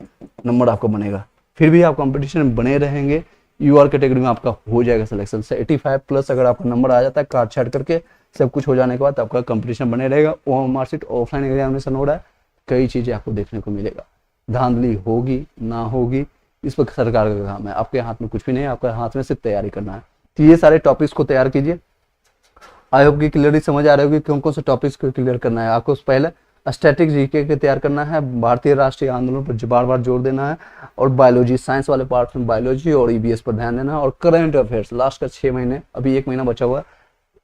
नंबर आपका बनेगा। फिर भी आप कंपटीशन में बने रहेंगे, UR कैटेगरी में आपका हो जाएगा सिलेक्शन से। 85 प्लस अगर आपका नंबर आ जाता है, काट छाट करके सब कुछ हो जाने के बाद आपका कंपटीशन बने रहेगा। मार्कशीट ऑफलाइन एग्जामिनेशन हो रहा है, कई चीज़ें आपको देखने को मिलेगा। धांधली होगी ना होगी इस पर सरकार का काम है, आपके हाथ में कुछ भी नहीं है, आपके हाथ में सिर्फ तैयारी करना है। तो ये सारे टॉपिक्स को तैयार कीजिए। आई होप की क्लियरली समझ आ रही होगी कौन कौन से टॉपिक्स को क्लियर करना है आपको। पहले स्टैटिक जीके के तैयार करना है, भारतीय राष्ट्रीय आंदोलन पर बार बार जोर देना है, और बायोलॉजी साइंस वाले पार्ट में बायोलॉजी और EVS पर ध्यान देना है, और करंट अफेयर्स लास्ट का 6 महीने, अभी 1 महीना बचा हुआ है,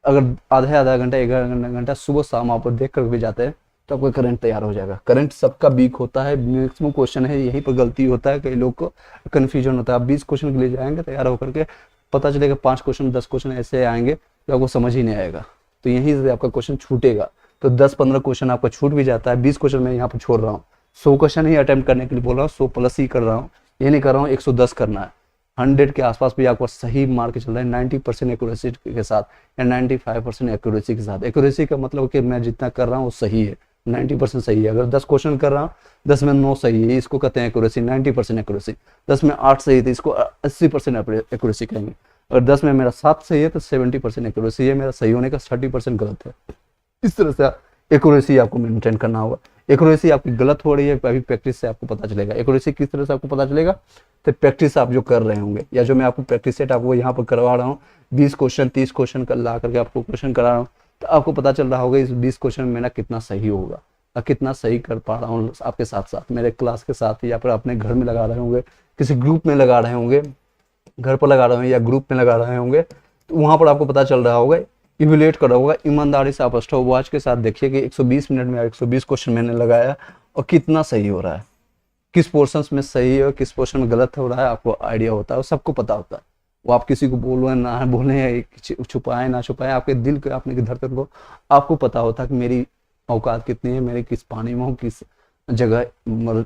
अगर आधा घंटा 1 घंटा सुबह शाम आप देख कर भी जाते हैं तो आपका करंट तैयार हो जाएगा। करंट सबका वीक होता है, मैक्सिमम क्वेश्चन है, यहीं पर गलती होता है, कई लोग को कन्फ्यूजन होता है। आप 20 क्वेश्चन के लिए जाएंगे तैयार होकर के, पता चलेगा 5 क्वेश्चन 10 क्वेश्चन ऐसे आएंगे तो आपको समझ ही नहीं आएगा। तो यहीं से आपका क्वेश्चन छूटेगा। तो 10-15 क्वेश्चन आपका छूट भी जाता है। 20 क्वेश्चन मैं यहाँ पर छोड़ रहा हूँ, 100 क्वेश्चन ही अटेम्प्ट करने के लिए बोल रहा हूँ, 100 प्लस ही कर रहा हूँ, ये नहीं कर रहा हूँ 110 करना है। 100 के आसपास भी आपको सही मार्क चल रहा है 90% एक्यूरेसी के साथ या 95% एक्यूरेसी के साथ। एक्यूरेसी का मतलब कि मैं जितना कर रहा हूँ वो सही है, 90% सही है। अगर 10 क्वेश्चन कर रहा हूँ 10 में 9 सही है, इसको कहते हैं एक्यूरेसी, 90% एक्यूरेसी। 10 में 8 सही है तो इसको 80% एक्यूरेसी कहेंगे। और 10 में मेरा 7 सही है तो 70% एक्यूरेसी है, मेरा सही होने का 30% गलत है। इस तरह से एक्यूरेसी आपको मेंटेन करना होगा। एक्यूरेसी आपकी गलत हो रही है अभी प्रैक्टिस से आपको पता चलेगा। एक्यूरेसी किस तरह से आपको पता चलेगा, तो प्रैक्टिस आप जो कर रहे होंगे या जो मैं आपको प्रैक्टिस सेट आपको यहाँ पर करवा रहा हूँ, 20 क्वेश्चन 30 क्वेश्चन कर ला करके आपको क्वेश्चन करा रहा हूँ, तो आपको पता चल रहा होगा इस 20 क्वेश्चन में मेरा कितना सही होगा और कितना सही कर पा रहा हूँ आपके साथ साथ, मेरे क्लास के साथ या फिर अपने घर में लगा रहे होंगे, किसी ग्रुप में लगा रहे होंगे, घर पर लगा रहे होंगे या ग्रुप में लगा रहे होंगे, तो वहाँ पर आपको पता चल रहा होगा, इवेल्युएट कर रहा होगा। ईमानदारी से आप स्टॉप वॉच के साथ देखिए कि 120 मिनट में 120 क्वेश्चन मैंने लगाया और कितना सही हो रहा है, किस पोर्शंस में सही है और किस पोर्शन में गलत हो रहा है, आपको आइडिया होता है, सबको पता होता है। वो आप किसी को बोलो ना बोले, छुपाए ना छुपाए, आपके दिल के अपने धड़कन को आपको पता होता है कि मेरी औकात कितनी है, मेरी किस पानी में हूँ, किस जगह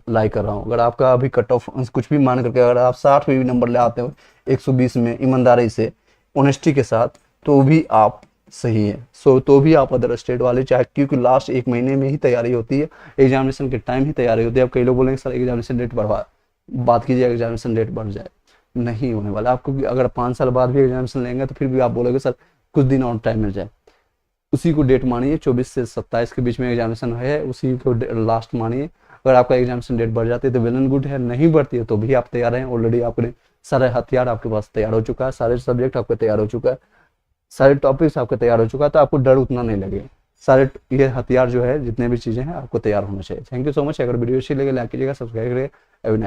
लाई कर रहा हूँ। अगर आपका अभी कट ऑफ कुछ भी मान करके अगर आप 60 भी नंबर ले आते हो 120 में ईमानदारी से ऑनेस्टी के साथ, तो भी आप सही है। तो भी आप अदर स्टेट वाले चाहे, क्योंकि लास्ट 1 महीने में ही तैयारी होती है, एग्जामिनेशन के टाइम ही तैयारी होती है। अब कई लोग बोलेंगे सर एग्जामिनेशन डेट बढ़वा बात कीजिए, एग्जामिनेशन डेट बढ़ जाए, नहीं होने वाला आपको। अगर 5 साल बाद भी एग्जामिनेशन लेंगे तो फिर भी आप बोलोगे सर कुछ दिन और टाइम मिल जाए, उसी को डेट मानिए, 24 से 27 के बीच में एग्जामिनेशन है, उसी को लास्ट मानिए। अगर आपका एग्जामिनेशन डेट बढ़ जाती है तो वेल एंड गुड है, नहीं बढ़ती है तो भी आप तैयार हैं। ऑलरेडी आपने सारे हथियार आपके पास तैयार हो चुका है, सारे सब्जेक्ट आपके तैयार हो चुका है, सारे टॉपिक्स आपके तैयार हो चुका है, तो आपको डर उतना नहीं लगेगा। सारे ये हथियार जो है जितने भी चीज़ें हैं आपको तैयार होना चाहिए। Thank you so much. अगर वीडियो अच्छी लगे लाइक कीजिएगा, सब्सक्राइब करिएगा। Have a nice